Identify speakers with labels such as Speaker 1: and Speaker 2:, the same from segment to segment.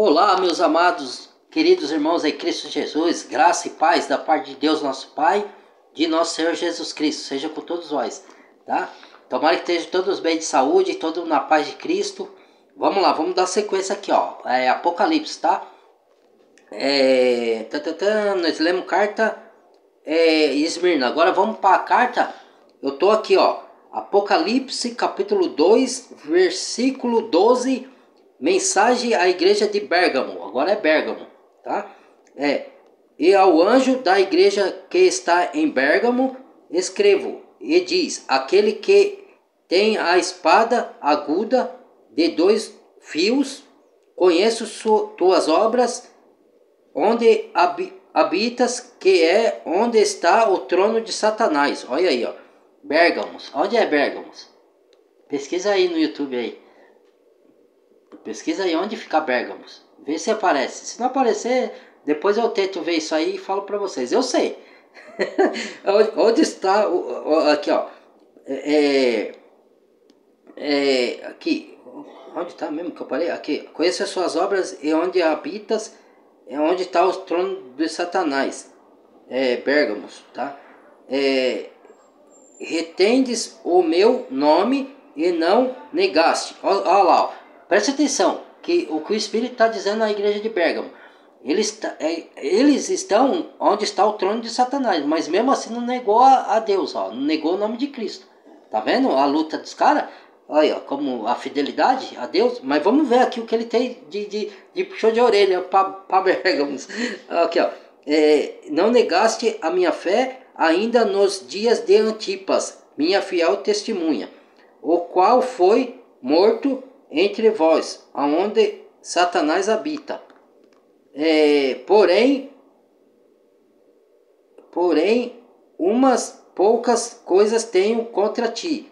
Speaker 1: Olá, meus amados, queridos irmãos em Cristo Jesus, graça e paz da parte de Deus nosso Pai, de nosso Senhor Jesus Cristo, seja com todos nós, tá? Tomara que estejam todos bem de saúde, todos na paz de Cristo. Vamos lá, vamos dar sequência aqui, ó, Apocalipse, tá? Nós lemos carta Esmirna, agora vamos para a carta, eu tô aqui, ó, Apocalipse capítulo 2, versículo 12. Mensagem à igreja de Bérgamo. Agora é Bérgamo, tá? E ao anjo da igreja que está em Bérgamo, escrevo e diz: aquele que tem a espada aguda de 2 fios, conheço tuas obras, onde habitas, que é onde está o trono de Satanás. Olha aí, ó. Bérgamos. Onde é Bérgamos? Pesquisa aí no YouTube aí. Pesquisa aí onde fica Bérgamos. Vê se aparece. Se não aparecer, depois eu tento ver isso aí e falo pra vocês. Eu sei. Onde está aqui, ó. Aqui. Onde está mesmo que eu parei? Aqui. Conheça as suas obras e onde habitas. É onde está o trono de Satanás. Bérgamos, tá? Retendes o meu nome e não negaste. Olha lá, ó. Preste atenção, que o Espírito está dizendo à igreja de Bérgamo. Eles estão onde está o trono de Satanás, mas mesmo assim não negou a Deus, ó, não negou o nome de Cristo. Tá vendo a luta dos caras? Olha, como a fidelidade a Deus. Mas vamos ver aqui o que ele tem de puxão de orelha para Bérgamo. Aqui, ó. Não negaste a minha fé ainda nos dias de Antipas, minha fiel testemunha, o qual foi morto entre vós, aonde Satanás habita. Porém, umas poucas coisas tenho contra ti.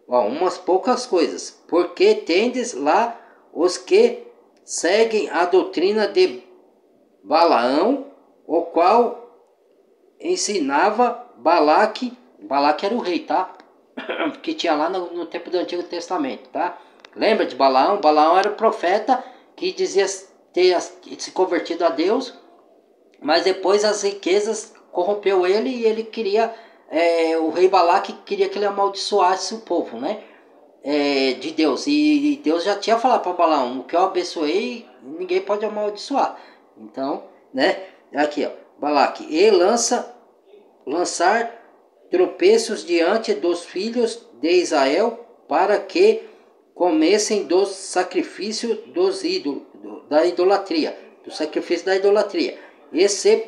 Speaker 1: Umas poucas coisas, porque tendes lá os que seguem a doutrina de Balaão, o qual ensinava Balaque. Balaque era o rei, tá? Que tinha lá no tempo do Antigo Testamento, tá? Lembra de Balaão? Balaão era o profeta que dizia ter se convertido a Deus, mas depois as riquezas corrompeu ele e ele queria, o rei Balaque queria que ele amaldiçoasse o povo, né? De Deus. E Deus já tinha falado para Balaão: o que eu abençoei, ninguém pode amaldiçoar. Então, né? Aqui, ó, Balaque. E lançar tropeços diante dos filhos de Israel, para que comessem dos sacrifícios dos ídolos, da idolatria, do sacrifício da idolatria, e se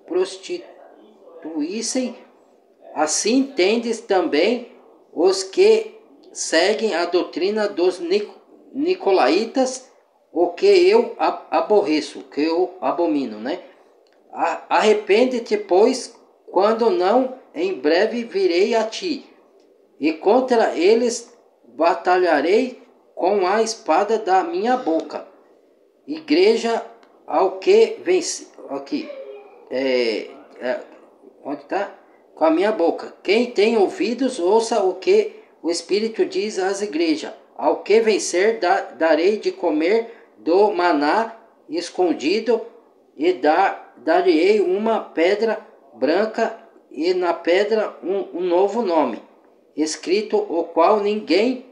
Speaker 1: prostituíssem. Assim tendes também os que seguem a doutrina dos nicolaítas, o que eu aborreço, que eu abomino, né? Arrepende-te, pois, quando não, em breve virei a ti, e contra eles batalharei com a espada da minha boca. Igreja ao que vence. Aqui. Onde está? Com a minha boca. Quem tem ouvidos, ouça o que o Espírito diz às igrejas. Ao que vencer, darei de comer do maná escondido, e darei uma pedra branca, e na pedra um novo nome, escrito, o qual ninguém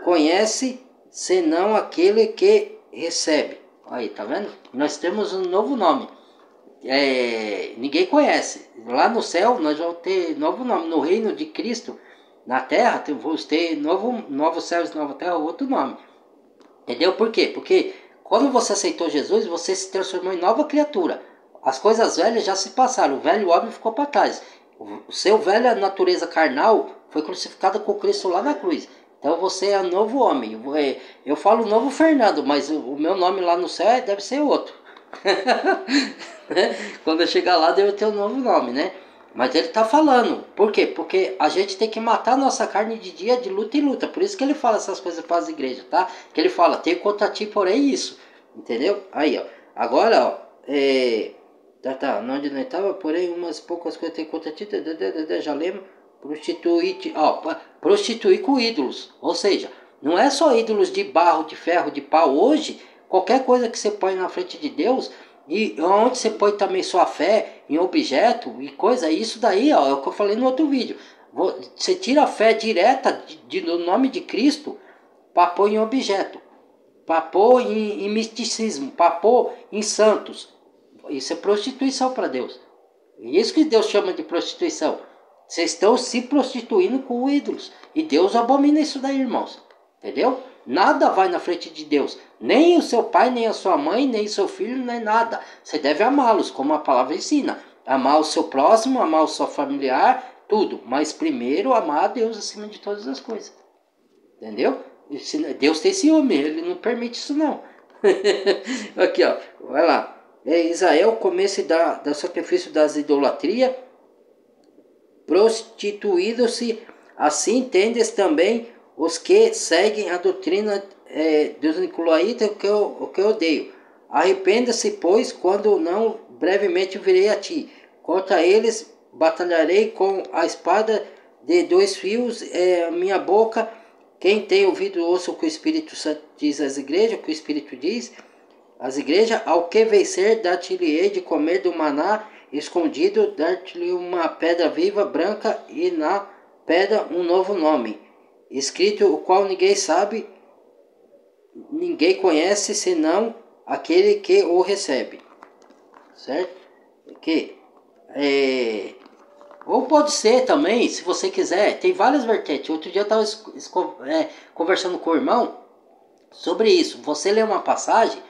Speaker 1: conhece, senão aquele que recebe. Aí, tá vendo? Nós temos um novo nome. Ninguém conhece. Lá no céu nós vamos ter novo nome. No reino de Cristo, na terra, vamos ter novos céus e nova terra, outro nome. Entendeu? Por quê? Porque quando você aceitou Jesus, você se transformou em nova criatura. As coisas velhas já se passaram, o velho homem ficou para trás. O seu velha natureza carnal foi crucificada com Cristo lá na cruz. Então você é um novo homem. Eu falo novo Fernando, mas o meu nome lá no céu deve ser outro. Quando eu chegar lá, deve ter um novo nome, né? Mas ele está falando. Por quê? Porque a gente tem que matar a nossa carne de dia, de luta em luta. Por isso que ele fala essas coisas para as igrejas, tá? Que ele fala: tenho contra ti, porém, isso. Entendeu? Aí, ó. Agora, ó. Onde não estava, porém, umas poucas coisas tenho contra ti. Já lembro. Prostituir com ídolos. Ou seja, não é só ídolos de barro, de ferro, de pau. Hoje, qualquer coisa que você põe na frente de Deus, e onde você põe também sua fé em objeto e coisa, isso daí, ó, é o que eu falei no outro vídeo. Você tira a fé direta do nome de Cristo para pôr em objeto, para pôr em misticismo, para pôr em santos. Isso é prostituição para Deus. É isso que Deus chama de prostituição. Vocês estão se prostituindo com ídolos. E Deus abomina isso daí, irmãos. Entendeu? Nada vai na frente de Deus. Nem o seu pai, nem a sua mãe, nem o seu filho, nem nada. Você deve amá-los, como a palavra ensina. Amar o seu próximo, amar o seu familiar, tudo. Mas primeiro amar a Deus acima de todas as coisas. Entendeu? Deus tem ciúme, ele não permite isso não. Aqui, ó, vai lá. Israel, começo do sacrifício das idolatrias, prostituídos-se, assim tendes também os que seguem a doutrina dos nicolaítas, o que eu odeio. Arrependa-se, pois, quando não, brevemente virei a ti. Contra eles batalharei com a espada de dois fios, minha boca. Quem tem ouvido, ouça o que o Espírito Santo diz às igrejas, o que o Espírito diz às igrejas. Ao que vencer, dar-te-lhe de comer do maná escondido, dar-te-lhe uma pedra viva, branca, e na pedra um novo nome, escrito, o qual ninguém sabe, ninguém conhece, senão aquele que o recebe. Certo? Que ou pode ser também, se você quiser, tem várias vertentes. Outro dia eu estava conversando com o irmão sobre isso. Você lê uma passagem,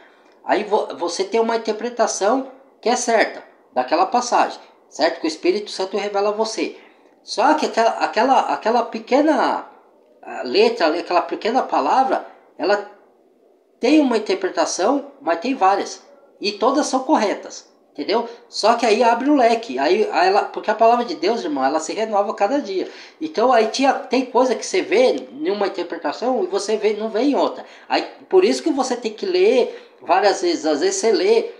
Speaker 1: aí você tem uma interpretação que é certa daquela passagem, certo? Que o Espírito Santo revela a você. Só que aquela pequena letra, aquela pequena palavra, ela tem uma interpretação, mas tem várias. E todas são corretas. Entendeu? Só que aí abre o leque. Aí porque a palavra de Deus, irmão, ela se renova cada dia. Então aí tem coisa que você vê em uma interpretação e você não vê em outra. Aí, por isso que você tem que ler várias vezes. Às vezes você lê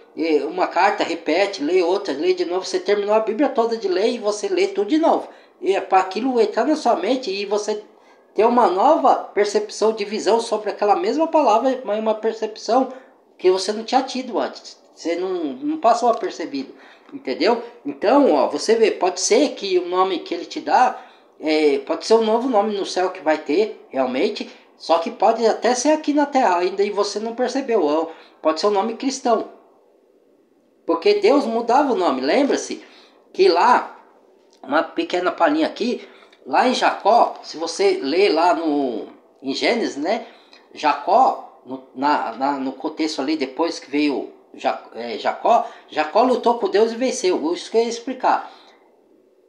Speaker 1: uma carta, repete, lê outra, lê de novo. Você terminou a Bíblia toda de ler e você lê tudo de novo. E é para aquilo entrar na sua mente e você ter uma nova percepção de visão sobre aquela mesma palavra, mas uma percepção que você não tinha tido antes. Você não passou apercebido, entendeu? Então, ó, você vê, pode ser que o nome que ele te dá, pode ser um novo nome no céu que vai ter, realmente, só que pode até ser aqui na terra ainda e você não percebeu, pode ser um nome cristão. Porque Deus mudava o nome, lembra-se que lá, uma pequena palhinha aqui, lá em Jacó, se você ler lá em Gênesis, né, Jacó, no contexto ali, depois que veio Jacó lutou com Deus e venceu. Isso que eu ia explicar.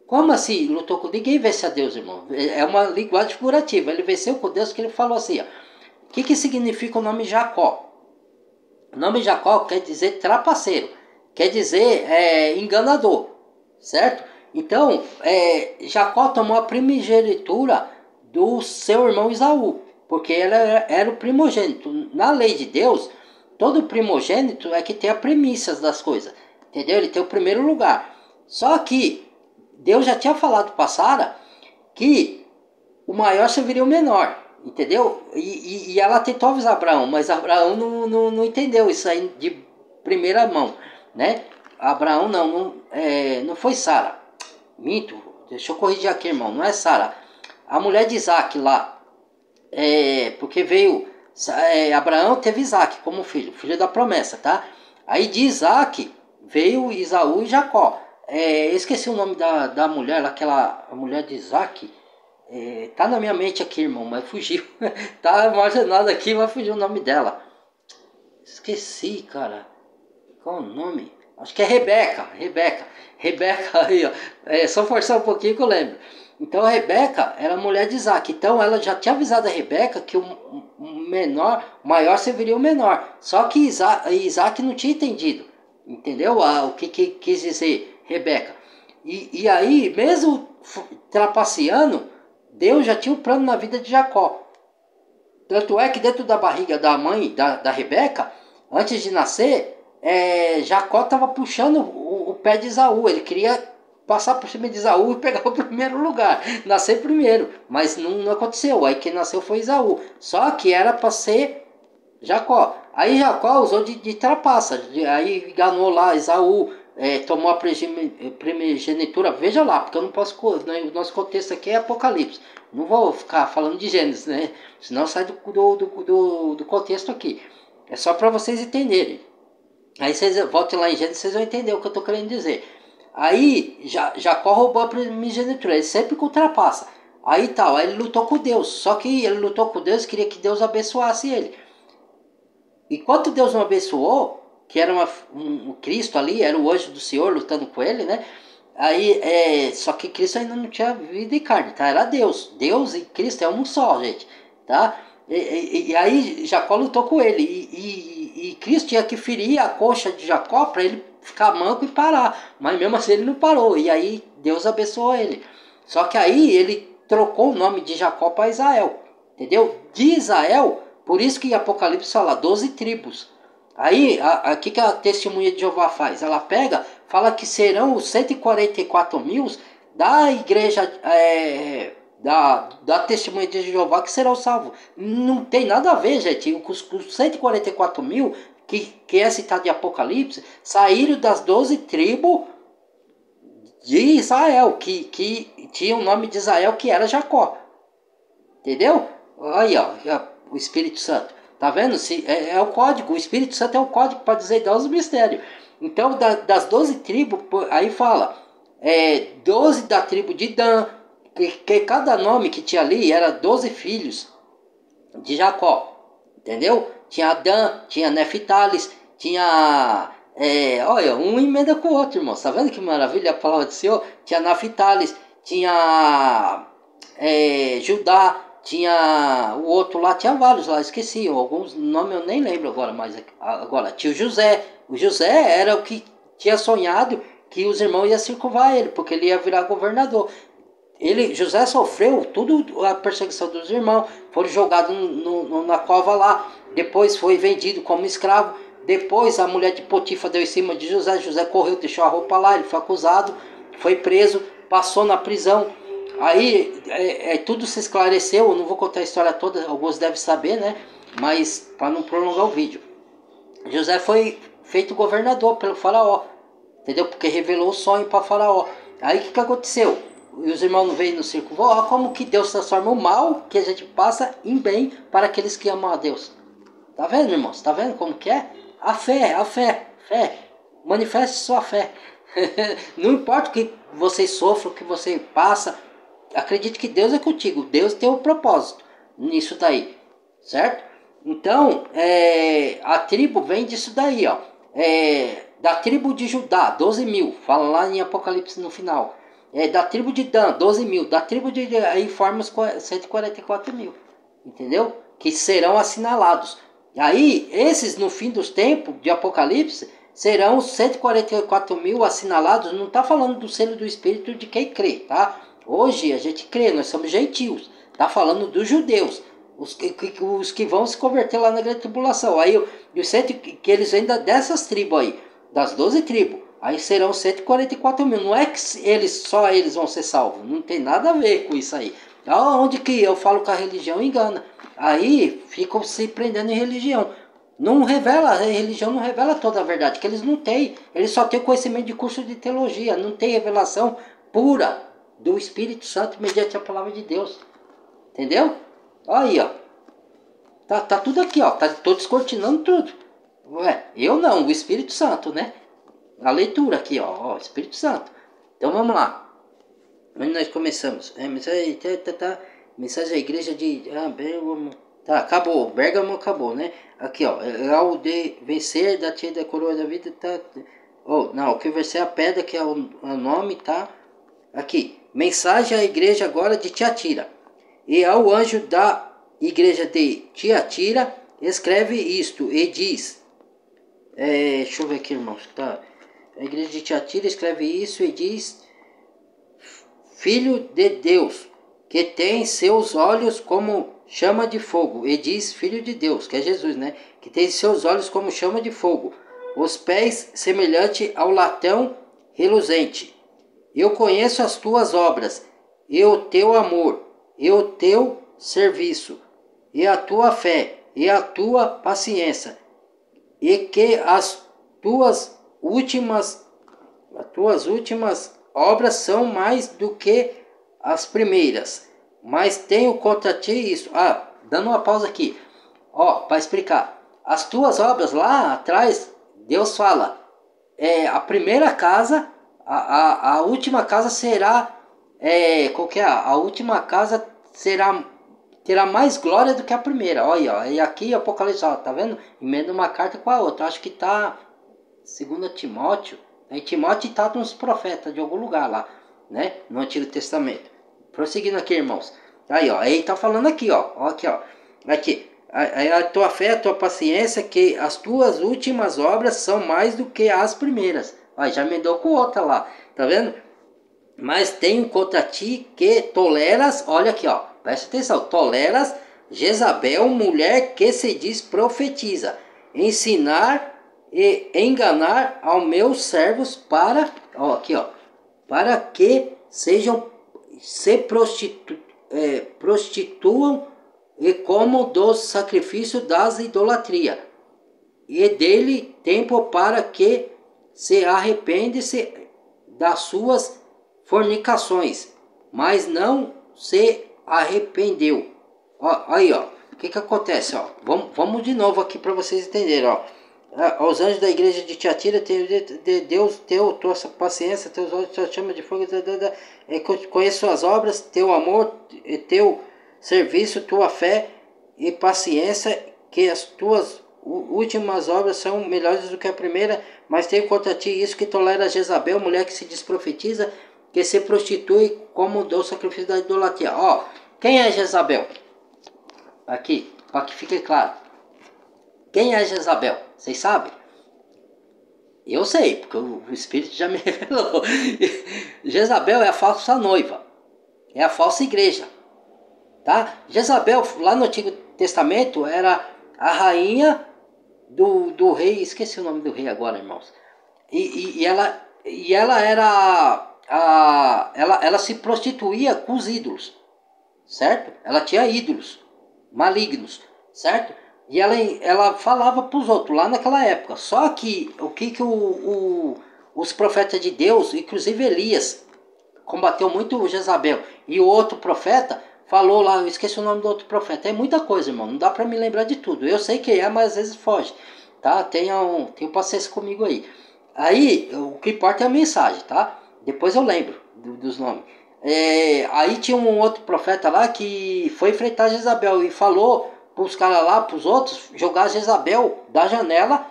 Speaker 1: Como assim lutou com ninguém? Vence a Deus, irmão. É uma linguagem figurativa. Ele venceu com Deus, que ele falou assim, ó. O que significa o nome Jacó? O nome Jacó quer dizer trapaceiro, quer dizer enganador, certo? Então Jacó tomou a primogenitura do seu irmão Esaú, porque ele era o primogênito. Na lei de Deus, todo primogênito é que tem as premissas das coisas, entendeu? Ele tem o primeiro lugar. Só que Deus já tinha falado para Sara que o maior serviria o menor, entendeu? E ela tentou avisar Abraão, mas Abraão não entendeu isso aí de primeira mão, né? Abraão não foi Sara. Minto, deixa eu corrigir aqui, irmão, não é Sara. A mulher de Isaac lá, porque veio... Abraão teve Isaac como filho da promessa, tá? Aí de Isaac veio Esaú e Jacó. Esqueci o nome da mulher, a mulher de Isaac. Tá na minha mente aqui, irmão, mas fugiu. Tá armazenado aqui, mas fugiu o nome dela. Esqueci, cara. Qual o nome? Acho que é Rebeca, aí, ó. Só forçar um pouquinho que eu lembro. Então a Rebeca era a mulher de Isaac. Então ela já tinha avisado a Rebeca que o maior serviria o menor. Só que Isaac não tinha entendido. Entendeu? O que quis dizer Rebeca. E aí, mesmo trapaceando, Deus já tinha um plano na vida de Jacó. Tanto é que dentro da barriga da mãe, da Rebeca, antes de nascer, Jacó estava puxando o pé de Esaú. Ele queria passar por cima de Esaú e pegar o primeiro lugar, nascer primeiro, mas não aconteceu. Aí quem nasceu foi Esaú, só que era para ser Jacó. Aí Jacó usou de trapaça. Aí enganou lá Esaú, tomou a primogenitura. Veja lá, porque eu não posso. O nosso contexto aqui é Apocalipse. Não vou ficar falando de Gênesis, né? Senão sai do contexto aqui. É só para vocês entenderem. Aí vocês voltem lá em Gênesis, vocês vão entender o que eu estou querendo dizer. Aí Jacó roubou a primogenitura, ele sempre ultrapassa. Aí tal, aí ele lutou com Deus. Só que ele lutou com Deus, queria que Deus abençoasse ele. Enquanto Deus não abençoou, que era um Cristo ali, era o anjo do Senhor lutando com ele, né? Aí, só que Cristo ainda não tinha vida e carne, tá? Era Deus. Deus e Cristo é um só, gente, tá? E aí Jacó lutou com ele. E Cristo tinha que ferir a coxa de Jacó para ele ficar manco e parar. Mas mesmo assim ele não parou. E aí Deus abençoou ele. Só que aí ele trocou o nome de Jacó para Israel. Entendeu? De Israel, por isso que em Apocalipse fala 12 tribos. Aí, o que a testemunha de Jeová faz? Ela pega, fala que serão os 144 mil da igreja, da testemunha de Jeová que serão salvos. Não tem nada a ver, gente. Os 144 mil, que é citado em Apocalipse, saíram das 12 tribos de Israel, que tinha o nome de Israel, que era Jacó. Entendeu? Aí, ó, o Espírito Santo. Tá vendo? É o código. O Espírito Santo é o código para desvendar os mistérios. Então, das 12 tribos, aí fala, 12 da tribo de Dan, que cada nome que tinha ali era 12 filhos de Jacó. Entendeu? Tinha Dan, tinha Neftalis, tinha... olha, um emenda com o outro, irmão. Tá vendo que maravilha a palavra do Senhor? Tinha Neftalis, tinha Judá, tinha o outro lá, tinha vários lá, esqueci, alguns nomes eu nem lembro agora, mas agora tinha o José. O José era o que tinha sonhado que os irmãos iam circunvar ele, porque ele ia virar governador. José sofreu tudo a perseguição dos irmãos, foram jogados na cova lá, depois foi vendido como escravo, depois a mulher de Potifa deu em cima de José, José correu, deixou a roupa lá, ele foi acusado, foi preso, passou na prisão. Aí tudo se esclareceu, eu não vou contar a história toda, alguns devem saber, né? Mas para não prolongar o vídeo. José foi feito governador pelo faraó, entendeu? Porque revelou o sonho para faraó. Aí o que aconteceu? E os irmãos não veio no círculo, ó, como que Deus transforma o mal que a gente passa em bem para aqueles que amam a Deus. Tá vendo, irmãos? Tá vendo como que é? A fé. Manifeste sua fé. Não importa o que você sofra, o que você passa, acredite que Deus é contigo. Deus tem um propósito nisso daí, certo? Então, a tribo vem disso daí, ó. Da tribo de Judá, 12 mil. Fala lá em Apocalipse no final. Da tribo de Dan, 12 mil. Da tribo de... Aí forma os 144 mil. Entendeu? Que serão assinalados. Aí, esses no fim dos tempos de Apocalipse serão os 144 mil assinalados. Não está falando do selo do Espírito de quem crê, tá? Hoje a gente crê, nós somos gentios. Está falando dos judeus. Os que vão se converter lá na grande tribulação. Aí eu sei que eles vêm dessas tribos aí, das 12 tribos. Aí serão 144 mil. Não é que só eles vão ser salvos. Não tem nada a ver com isso aí. Onde que eu falo que a religião engana? Aí ficam se prendendo em religião. Não revela, a religião não revela toda a verdade, que eles não têm. Eles só têm conhecimento de curso de teologia. Não tem revelação pura do Espírito Santo mediante a palavra de Deus. Entendeu? Aí, ó. Tá tudo aqui, ó. Tô descortinando tudo. Ué, eu não, o Espírito Santo, né? A leitura aqui, ó. Espírito Santo. Então vamos lá. Onde nós começamos? Mensagem da igreja de... Tá, acabou. Bérgamo acabou, né? Aqui, ó. Ao de vencer da tia da coroa da vida, tá... não, o que vencer a pedra, que é o nome, tá? Aqui. Mensagem à igreja agora de Tiatira. E ao anjo da igreja de Tiatira, escreve isto e diz... deixa eu ver aqui, irmãos. Tá. A igreja de Tiatira escreve isso e diz... Filho de Deus, que tem seus olhos como chama de fogo. E diz Filho de Deus, que é Jesus, né? Que tem seus olhos como chama de fogo. Os pés semelhante ao latão reluzente. Eu conheço as tuas obras, e o teu amor, e o teu serviço, e a tua fé, e a tua paciência, e que as tuas últimas obras são mais do que as primeiras. Mas tenho contra ti isso. Dando uma pausa aqui. Para explicar. As tuas obras lá atrás, Deus fala, a primeira casa, a última casa será, qual que é? A última casa terá mais glória do que a primeira. Olha, ó, e aqui Apocalipse, ó, tá vendo? Emenda uma carta com a outra. Acho que tá 2 Timóteo. Em Timóteo tá nos profetas de algum lugar lá, né? No Antigo Testamento. Prosseguindo aqui, irmãos. Aí, ó, aí tá falando aqui, ó. Aqui, ó. Aqui. A tua fé, a tua paciência, que as tuas últimas obras são mais do que as primeiras. Aí já emendou com outra lá. Tá vendo? Mas tenho contra ti que toleras, olha aqui, ó, presta atenção, toleras Jezabel, mulher que se diz profetiza, ensinar e enganar aos meus servos para que se prostituam e como dos sacrifícios das idolatria, e dele tempo para que se arrepende-se das suas fornicações, mas não se arrependeu. Aí, ó, o que acontece, ó? Vamos de novo aqui para vocês entenderem, ó. Aos anjos da igreja de Tiatira, Deus teu, tua paciência, teus olhos, tua chama de fogo, conheço as obras, teu amor, teu serviço, tua fé e paciência, que as tuas últimas obras são melhores do que a primeira, mas tenho contra ti isso, que tolera Jezabel, mulher que se desprofetiza, que se prostitui como do sacrifício da idolatria. Ó, quem é Jezabel? Aqui, para que fique claro. Quem é Jezabel? Vocês sabem? Eu sei, porque o Espírito já me revelou. Jezabel é a falsa noiva. É a falsa igreja. Tá? Jezabel, lá no Antigo Testamento, era a rainha do rei. Esqueci o nome do rei agora, irmãos. E ela era... ela se prostituía com os ídolos. Certo? Ela tinha ídolos malignos. Certo? E ela falava para os outros lá naquela época. Só que o que os profetas de Deus, inclusive Elias, combateu muito Jezabel. E o outro profeta falou lá, eu esqueci o nome do outro profeta. É muita coisa, irmão. Não dá para me lembrar de tudo. Eu sei que mas às vezes foge. Tá? Tenham paciência comigo aí. Aí, o que importa é a mensagem, tá? Depois eu lembro dos nomes. Aí tinha um outro profeta lá que foi enfrentar Jezabel e falou para os caras lá, para os outros, jogar Jezabel da janela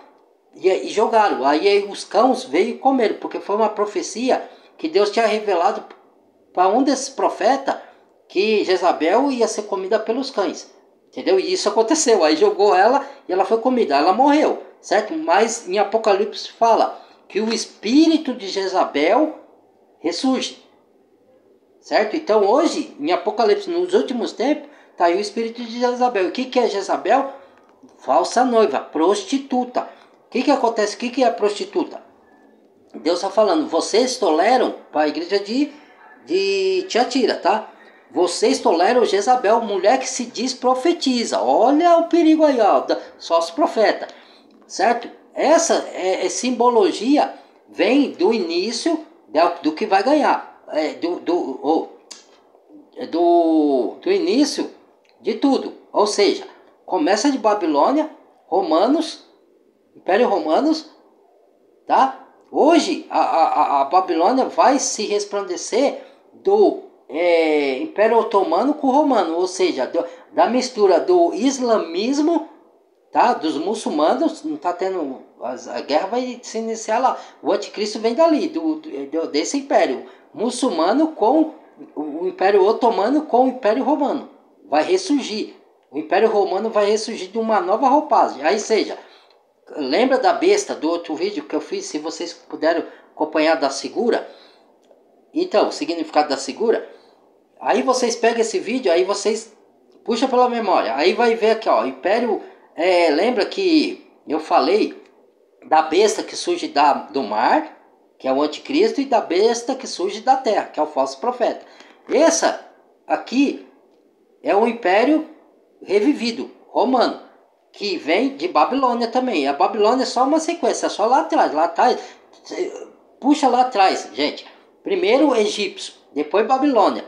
Speaker 1: e jogaram. Aí os cães veio e comeram, porque foi uma profecia que Deus tinha revelado para um desses profetas que Jezabel ia ser comida pelos cães. Entendeu? E isso aconteceu. Aí jogou ela e ela foi comida. Ela morreu, certo? Mas em Apocalipse fala que o espírito de Jezabel ressurge. Certo? Então hoje, em Apocalipse, nos últimos tempos, está aí o espírito de Jezabel. O que é Jezabel? Falsa noiva, prostituta. O que acontece? O que é prostituta? Deus está falando, vocês toleram, para a igreja de Tiatira, tá? Vocês toleram Jezabel, mulher que se diz profetiza. Olha o perigo aí, ó, só os profetas. Certo? Essa simbologia vem do início do que vai ganhar. Do início de tudo. Ou seja, começa de Babilônia, Romanos, Império Romanos, tá? Hoje a Babilônia vai se resplandecer do Império Otomano com o Romano, ou seja, da mistura do islamismo, tá? Dos muçulmanos, não tá tendo, a guerra vai se iniciar lá. O anticristo vem dali, desse império muçulmano com o Império Otomano com o Império Romano. Vai ressurgir. O Império Romano vai ressurgir de uma nova roupagem. Aí seja, lembra da besta do outro vídeo que eu fiz? Se vocês puderam acompanhar da segura. Então, o significado da segura. Aí vocês pegam esse vídeo, aí vocês puxam pela memória. Aí vai ver aqui, ó, Império... lembra que eu falei da besta que surge do mar, que é o anticristo, e da besta que surge da terra, que é o falso profeta. Essa aqui é o império revivido, romano. que vem de Babilônia também. A Babilônia é só uma sequência, é só lá atrás. Lá atrás, puxa lá atrás, gente. Primeiro egípcio, depois Babilônia.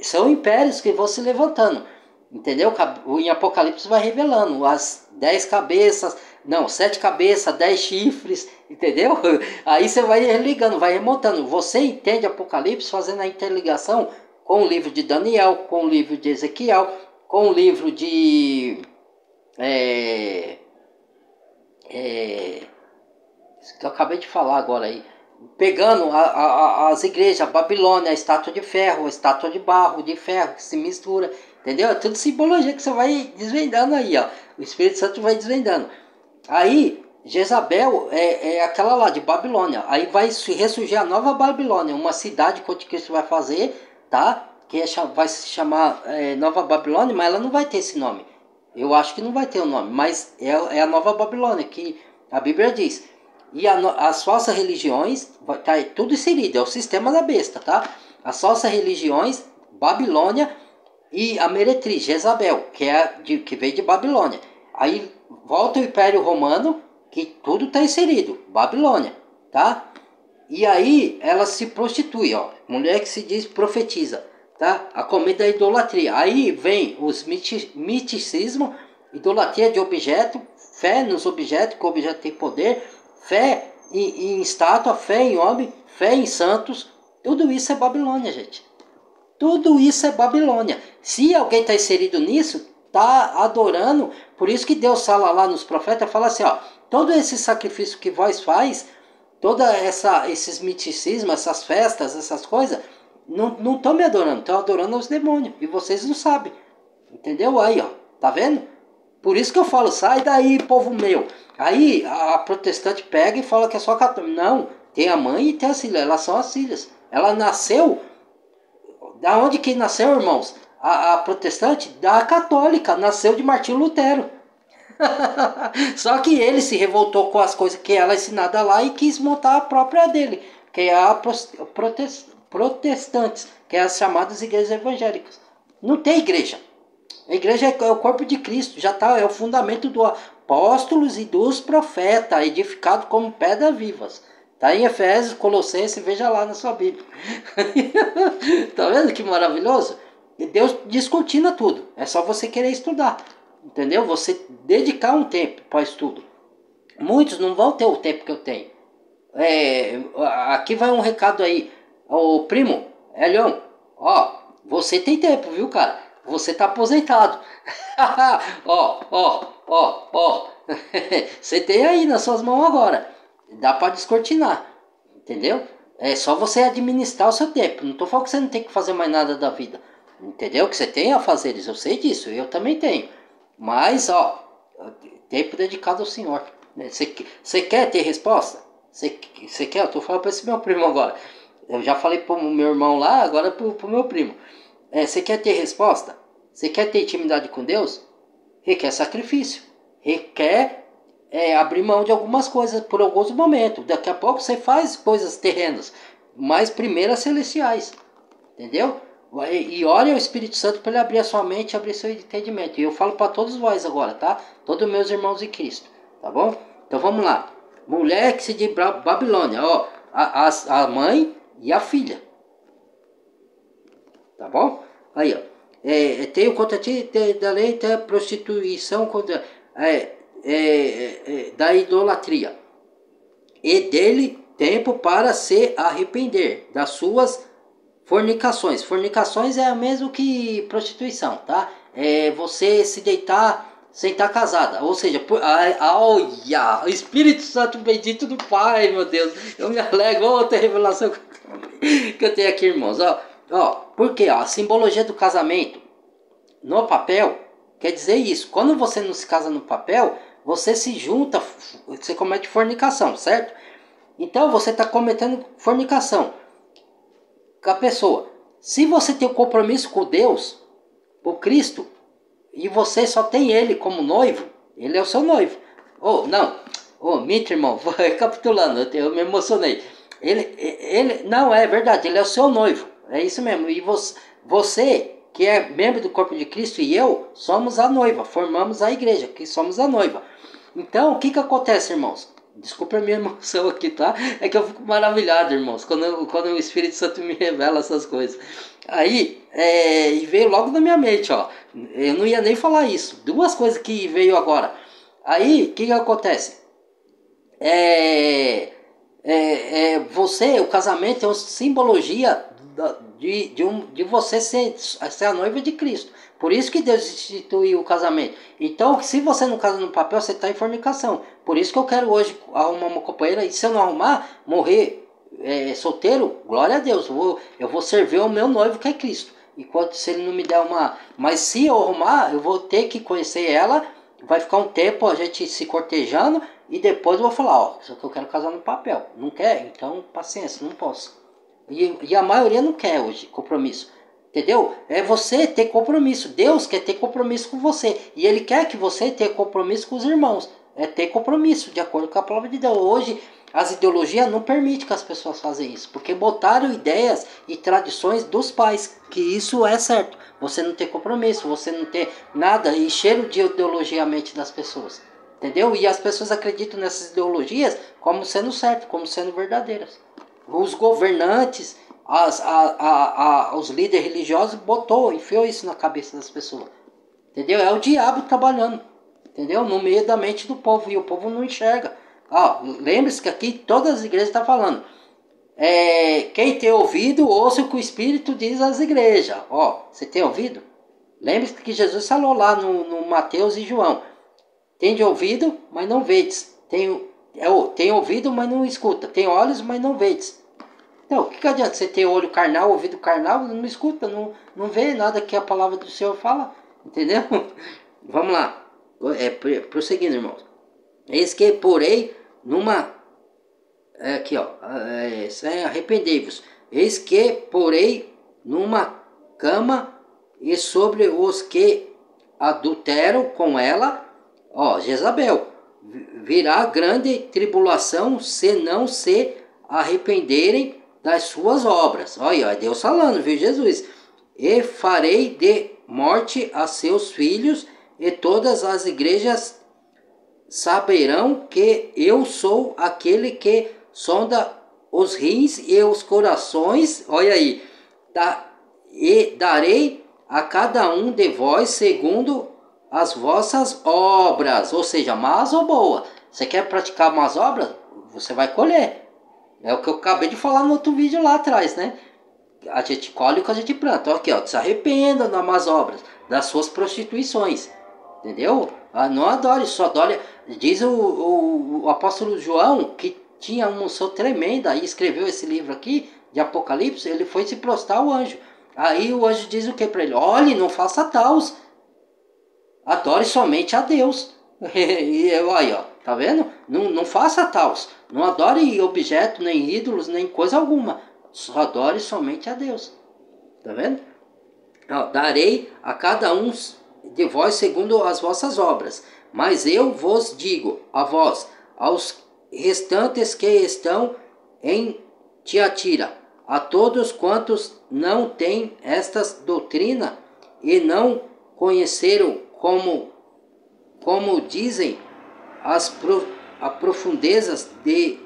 Speaker 1: São impérios que vão se levantando. Entendeu? Em Apocalipse vai revelando as 10 cabeças, não, 7 cabeças, 10 chifres, entendeu? Aí você vai ligando, vai remontando. Você entende Apocalipse fazendo a interligação com o livro de Daniel, com o livro de Ezequiel, com o livro de... que eu acabei de falar agora aí. Pegando as igrejas, a Babilônia, a estátua de ferro, a estátua de barro, de ferro, que se mistura, entendeu? É tudo simbologia que você vai desvendando aí, ó. O Espírito Santo vai desvendando. Aí, Jezabel é aquela lá de Babilônia. Aí vai ressurgir a nova Babilônia, uma cidade que o anticristo vai fazer, tá? Que vai se chamar Nova Babilônia, mas ela não vai ter esse nome. Eu acho que não vai ter o nome, mas é a Nova Babilônia, que a Bíblia diz. E as falsas religiões, tá tudo inserido, é o sistema da besta, tá? As falsas religiões, Babilônia e a meretriz, Jezabel, que veio de Babilônia. Aí volta o Império Romano, que tudo está inserido, Babilônia, tá? E aí ela se prostitui, ó, mulher que se diz profetiza, tá? A comida é idolatria. Aí vem os miticismo, idolatria de objeto, fé nos objetos, que o objeto tem poder, fé em estátua, fé em homem, fé em santos. Tudo isso é Babilônia, gente. Tudo isso é Babilônia. Se alguém está inserido nisso, está adorando. Por isso que Deus fala lá nos profetas, fala assim, ó, todo esse sacrifício que vós faz, esses miticismos, essas festas, essas coisas, não estão me adorando, estão adorando aos demônios. E vocês não sabem. Entendeu? Aí, ó, tá vendo? Por isso que eu falo, sai daí, povo meu. Aí a protestante pega e fala que é só católica. Não, tem a mãe e tem as filhas, elas são as filhas. Ela nasceu, da onde que nasceu, irmãos? A protestante? Da católica, nasceu de Martinho Lutero. Só que ele se revoltou com as coisas que ela ensinava lá e quis montar a própria dele, que é a protestantes, que é as chamadas igrejas evangélicas. Não tem igreja. A igreja é o corpo de Cristo, já tá, é o fundamento dos apóstolos e dos profetas, edificado como pedras vivas. Tá em Efésios, Colossenses, veja lá na sua Bíblia. Tá vendo que maravilhoso? E Deus descortina tudo, é só você querer estudar, entendeu? Você dedicar um tempo para estudo. Muitos não vão ter o tempo que eu tenho. Aqui vai um recado aí. Ô primo, Elion, ó, você tem tempo, viu, cara? Você tá aposentado. Ó. Você tem aí nas suas mãos agora. Dá para descortinar. Entendeu? É só você administrar o seu tempo. Não tô falando que você não tem que fazer mais nada da vida. Entendeu? Que você tem a fazeres. Eu sei disso. Eu também tenho. Mas, ó, tempo dedicado ao Senhor. Você quer ter resposta? Você quer? Eu tô falando para esse meu primo agora. Eu já falei pro meu irmão lá, agora pro meu primo. Você quer ter resposta? Você quer ter intimidade com Deus? Requer sacrifício. Requer abrir mão de algumas coisas por alguns momentos. Daqui a pouco você faz coisas terrenas, mas primeiro as celestiais. Entendeu? E ore ao Espírito Santo para ele abrir a sua mente, abrir seu entendimento. E eu falo para todos vós agora, tá? Todos meus irmãos em Cristo. Tá bom? Então vamos lá. Mulher que se diz Babilônia. Ó, a mãe e a filha. Tá bom? Aí, ó. Tenho contra ti da lei da prostituição contra, da idolatria. E dele tempo para se arrepender das suas fornicações. Fornicações é o mesmo que prostituição, tá? É você se deitar sem estar casada. Ou seja, olha, o Espírito Santo bendito do Pai, meu Deus. Eu me alegro. Outra revelação que eu tenho aqui, irmãos. Ó, porque a simbologia do casamento no papel quer dizer isso. Quando você não se casa no papel, você se junta, você comete fornicação, certo? Então você está cometendo fornicação com a pessoa. Se você tem um compromisso com Deus, com Cristo, e você só tem Ele como noivo, Ele é o seu noivo. Minto, irmão, recapitulando, eu me emocionei. Ele, não, é verdade, Ele é o seu noivo. É isso mesmo. E você que é membro do corpo de Cristo, e eu somos a noiva, formamos a igreja, que somos a noiva. Então, o que acontece, irmãos? Desculpa a minha emoção aqui, tá? É que eu fico maravilhado, irmãos, quando o Espírito Santo me revela essas coisas. Aí, e veio logo na minha mente, ó. Eu não ia nem falar isso. Duas coisas que veio agora. Aí, o que acontece? O casamento é uma simbologia de você ser a noiva de Cristo. Por isso que Deus instituiu o casamento. Então, se você não casa no papel, você está em fornicação. Por isso que eu quero hoje arrumar uma companheira. E se eu não arrumar, morrer solteiro, glória a Deus. Eu vou servir o meu noivo, que é Cristo. Enquanto se ele não me der uma... Mas se eu arrumar, eu vou ter que conhecer ela. Vai ficar um tempo a gente se cortejando. E depois eu vou falar, ó, só que eu quero casar no papel. Não quer? Então, paciência, não posso. E a maioria não quer hoje compromisso. Entendeu? É você ter compromisso. Deus quer ter compromisso com você. E Ele quer que você tenha compromisso com os irmãos. É ter compromisso, de acordo com a palavra de Deus. Hoje, as ideologias não permitem que as pessoas façam isso. Porque botaram ideias e tradições dos pais. Que isso é certo. Você não ter compromisso, você não ter nada. E cheiro de ideologia a mente das pessoas. Entendeu? E as pessoas acreditam nessas ideologias como sendo certo, como sendo verdadeiras. Os governantes, os líderes religiosos enfiou isso na cabeça das pessoas. Entendeu? É o diabo trabalhando. Entendeu? No meio da mente do povo. E o povo não enxerga. Lembre-se que aqui todas as igrejas estão falando. Quem tem ouvido, ouça o que o Espírito diz às igrejas. Você tem ouvido? Lembre-se que Jesus falou lá no Mateus e João. Tem de ouvido, mas não vedes. Tem ouvido, mas não escuta. Tem olhos, mas não vedes. Então, o que adianta você ter olho carnal, ouvido carnal, não escuta, não vê nada que a palavra do Senhor fala? Entendeu? Vamos lá. Prosseguindo, irmãos. Eis que porei numa... Aqui, ó. Arrependei-vos. Eis que porei numa cama e sobre os que adulteram com ela... Jezabel, virá grande tribulação se não se arrependerem das suas obras. Olha, é Deus falando, viu, Jesus? E farei de morte a seus filhos, e todas as igrejas saberão que eu sou aquele que sonda os rins e os corações. Olha aí, e darei a cada um de vós segundo as vossas obras, ou seja, más ou boa. Você quer praticar más obras? Você vai colher. É o que eu acabei de falar no outro vídeo lá atrás, né? A gente colhe o que a gente planta. Aqui, ó, se arrependa das más obras, das suas prostituições. Entendeu? Não adore, só adore. Diz o apóstolo João, que tinha uma unção tremenda e escreveu esse livro aqui, de Apocalipse, ele foi se prostrar ao anjo. Aí o anjo diz o que para ele? Olhe, não faça taus. Adore somente a Deus. E eu aí, ó, tá vendo? Não faça taus. Não adore objeto, nem ídolos, nem coisa alguma. Só adore somente a Deus. Tá vendo? Darei a cada um de vós segundo as vossas obras. Mas eu vos digo a vós, aos restantes que estão em Tiatira, a todos quantos não têm estas doutrina e não conheceram como dizem as profundezas de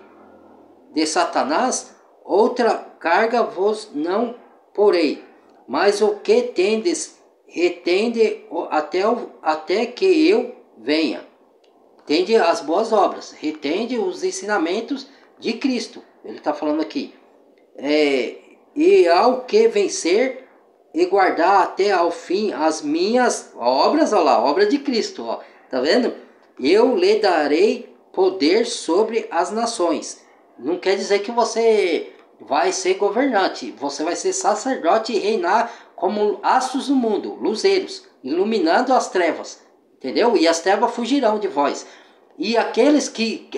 Speaker 1: Satanás, outra carga vos não porei, mas o que tendes, retende até que eu venha. Tende as boas obras, retende os ensinamentos de Cristo. Ele está falando aqui. E ao que vencer e guardar até ao fim as minhas obras, olha lá, obra de Cristo, ó, tá vendo? Eu lhe darei poder sobre as nações. Não quer dizer que você vai ser governante, você vai ser sacerdote e reinar como astros do mundo, luzeiros, iluminando as trevas, entendeu? E as trevas fugirão de vós. E aqueles que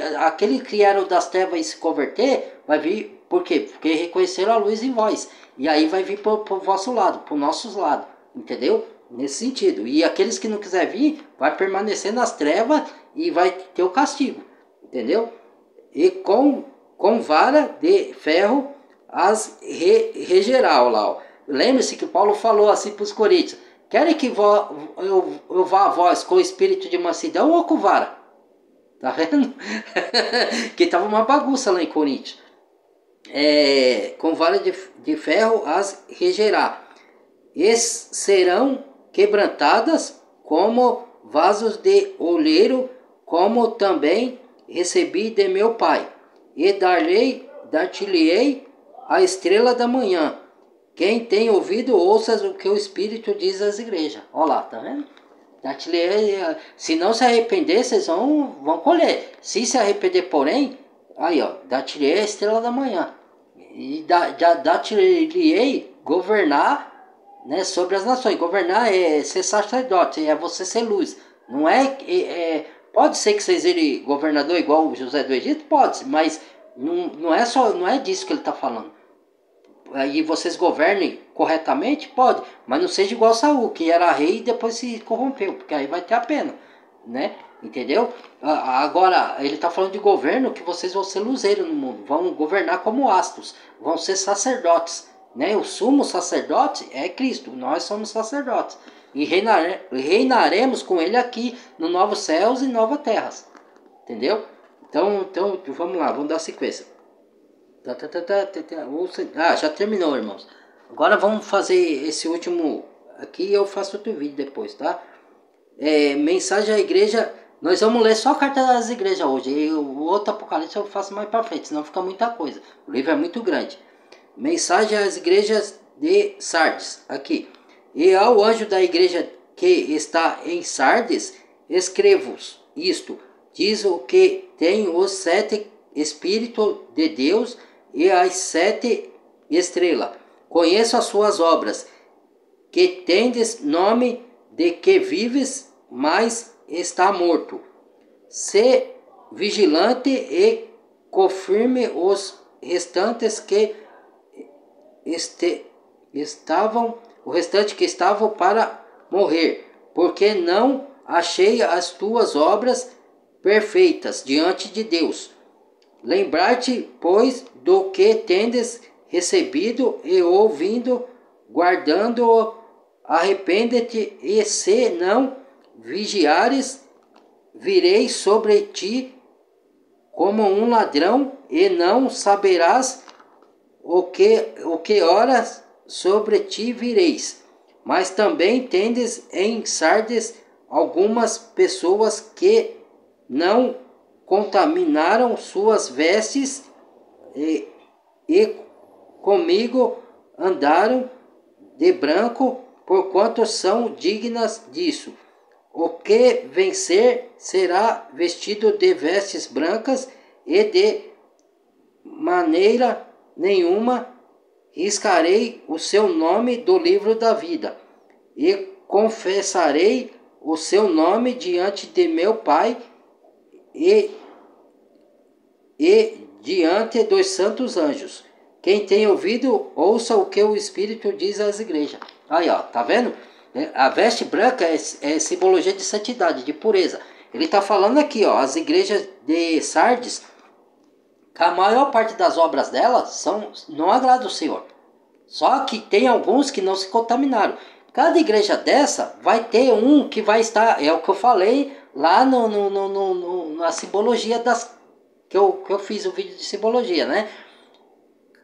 Speaker 1: eram das trevas e se converter, vai vir, por quê? Porque reconheceram a luz em vós. E aí vai vir para o vosso lado, para o nosso lado, entendeu? Nesse sentido. E aqueles que não quiser vir, vai permanecer nas trevas e vai ter o castigo, entendeu? E com vara de ferro as regerá, lá, ó. lembre-se que Paulo falou assim para os coríntios: querem que eu vá a vós com o espírito de mansidão ou com vara? Tá vendo? Que tava uma bagunça lá em Coríntios. Com vara de ferro as regerá. E serão quebrantadas como vasos de oleiro, como também recebi de meu Pai. E dar-te-ei a estrela da manhã. Quem tem ouvido, ouça o que o Espírito diz às igrejas. Olha lá, tá vendo? Se não se arrepender, vocês vão colher. Se se arrepender, porém, aí ó, dar-te-ei a estrela da manhã. E dar-te-ei governar, né, sobre as nações. Governar é ser sacerdote, é você ser luz. Não pode ser que vocês virem governador igual o José do Egito? Pode, mas não é disso que ele está falando. Aí vocês governem corretamente? Pode, mas não seja igual Saul, que era rei e depois se corrompeu, porque aí vai ter a pena, né? Entendeu? Agora, ele está falando de governo, que vocês vão ser luzeiros no mundo, vão governar como astros, vão ser sacerdotes, né? O sumo sacerdote é Cristo, nós somos sacerdotes. E reinaremos com ele aqui no novos céus e novas terras. Entendeu? Então vamos lá, vamos dar sequência. Já terminou, irmãos. Agora vamos fazer esse último aqui e eu faço outro vídeo depois, tá? Mensagem à igreja. Nós vamos ler só a carta das igrejas hoje. E o outro Apocalipse eu faço mais para frente, senão fica muita coisa. O livro é muito grande. Mensagem às igrejas de Sardes. Aqui. E ao anjo da igreja que está em Sardes, escrevo-vos isto. Diz o que tem os 7 Espíritos de Deus e as 7 estrelas. Conheço as suas obras, que tendes nome de que vives, mas está morto. Se vigilante e confirme os restantes que estavam para morrer, porque não achei as tuas obras perfeitas diante de Deus. Lembrar-te, pois, do que tendes recebido e ouvindo, guardando-o, arrepende-te, e se não vigiares, virei sobre ti como um ladrão, e não saberás o que horas sobre ti vireis. Mas também tendes em Sardes algumas pessoas que não contaminaram suas vestes e comigo andaram de branco, porquanto são dignas disso. O que vencer será vestido de vestes brancas, e de maneira nenhuma riscarei o seu nome do livro da vida, e confessarei o seu nome diante de meu Pai e diante dos santos anjos. Quem tem ouvido, ouça o que o Espírito diz às igrejas. Aí, ó, tá vendo? A veste branca é simbologia de santidade, de pureza. Ele está falando aqui, ó, as igrejas de Sardes, que a maior parte das obras delas não agrada o Senhor. Só que tem alguns que não se contaminaram. Cada igreja dessa vai ter um que vai estar, é o que eu falei lá na simbologia que eu fiz o vídeo de simbologia, né?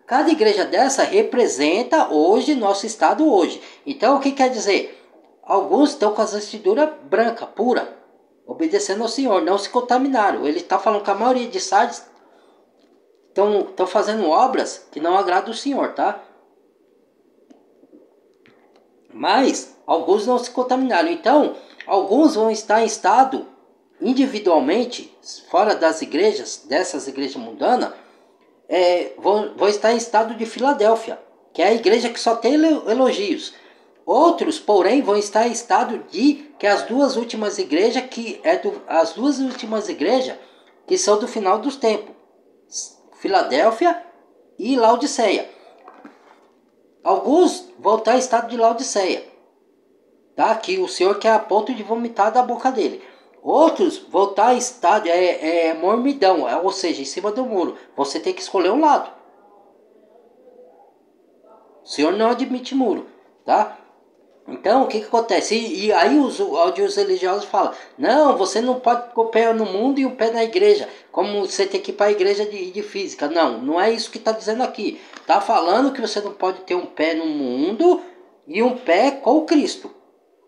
Speaker 1: Cada igreja dessa representa hoje nosso estado hoje. Então o que quer dizer? Alguns estão com as vestiduras branca, pura, obedecendo ao Senhor, não se contaminaram. Ele está falando que a maioria de Sardes estão fazendo obras que não agradam o Senhor, tá? Mas alguns não se contaminaram. Então, alguns vão estar em estado individualmente, fora das igrejas, dessas igrejas mundanas, vão estar em estado de Filadélfia, que é a igreja que só tem elogios. Outros, porém, vão estar em estado que as duas últimas igrejas, as duas últimas igrejas que são do final dos tempos, Filadélfia e Laodiceia. Alguns vão estar em estado de Laodiceia, tá? Que o Senhor quer a ponto de vomitar da boca dele. Outros vão estar em estado mormidão, ou seja, em cima do muro. Você tem que escolher um lado. Senhor não admite muro, tá? Então, o que acontece? E aí os religiosos falam, não, você não pode pôr o pé no mundo e o pé na igreja, como você tem que ir para a igreja de física. Não, não é isso que está dizendo aqui. Está falando que você não pode ter um pé no mundo e um pé com o Cristo.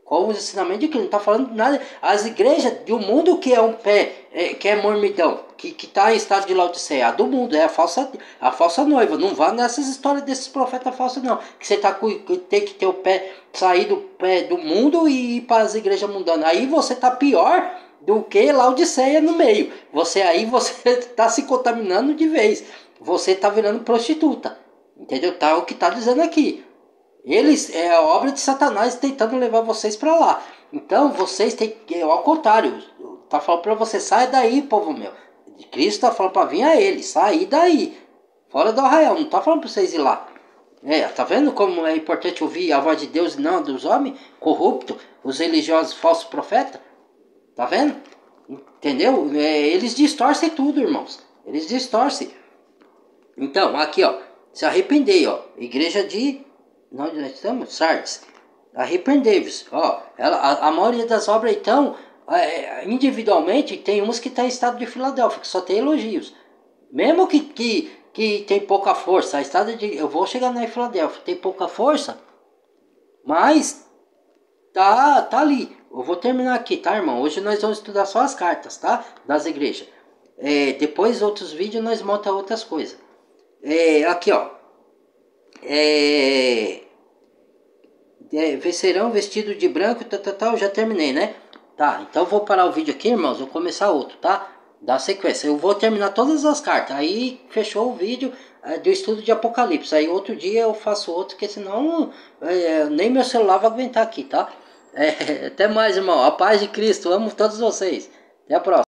Speaker 1: Com os ensinamentos de Cristo. Não está falando nada. As igrejas do mundo que é um pé, que é mormidão, que está em estado de Laodiceia, a do mundo, é a falsa noiva. Não vá nessas histórias desses profetas falsos, não. Que você tem que ter o pé, sair do pé do mundo e ir para as igrejas mundanas. Aí você está pior do que Laodiceia no meio. Você está se contaminando de vez. Você está virando prostituta. Entendeu? Tá o que está dizendo aqui. Eles é a obra de Satanás tentando levar vocês para lá. Então vocês têm que, ao contrário, tá falando para você, sai daí, povo meu. Cristo tá falando para vir a ele, sair daí, fora do arraial, não tá falando para vocês ir lá. Tá vendo como é importante ouvir a voz de Deus e não dos homens corruptos, os religiosos falsos profetas? Tá vendo? Entendeu? Eles distorcem tudo, irmãos. Eles distorcem. Então, aqui, ó, se arrependei, ó, igreja de nós estamos Sardes. Arrependei-vos. Ó, a maioria das obras, então, individualmente, tem umas que está em estado de Filadélfia, que só tem elogios. Mesmo que tem pouca força. A estado de. Eu vou chegar na Filadélfia, tem pouca força, mas tá ali. Eu vou terminar aqui, tá, irmão? Hoje nós vamos estudar só as cartas, tá? Das igrejas. Depois, outros vídeos, nós montamos outras coisas. Aqui, ó. Vencerão vestido de branco, eu já terminei, né? Tá, então vou parar o vídeo aqui, irmãos, vou começar outro, tá? Da sequência, eu vou terminar todas as cartas, aí fechou o vídeo do estudo de Apocalipse, aí outro dia eu faço outro, porque senão nem meu celular vai aguentar aqui, tá? Até mais, irmão, a paz de Cristo, amo todos vocês, até a próxima.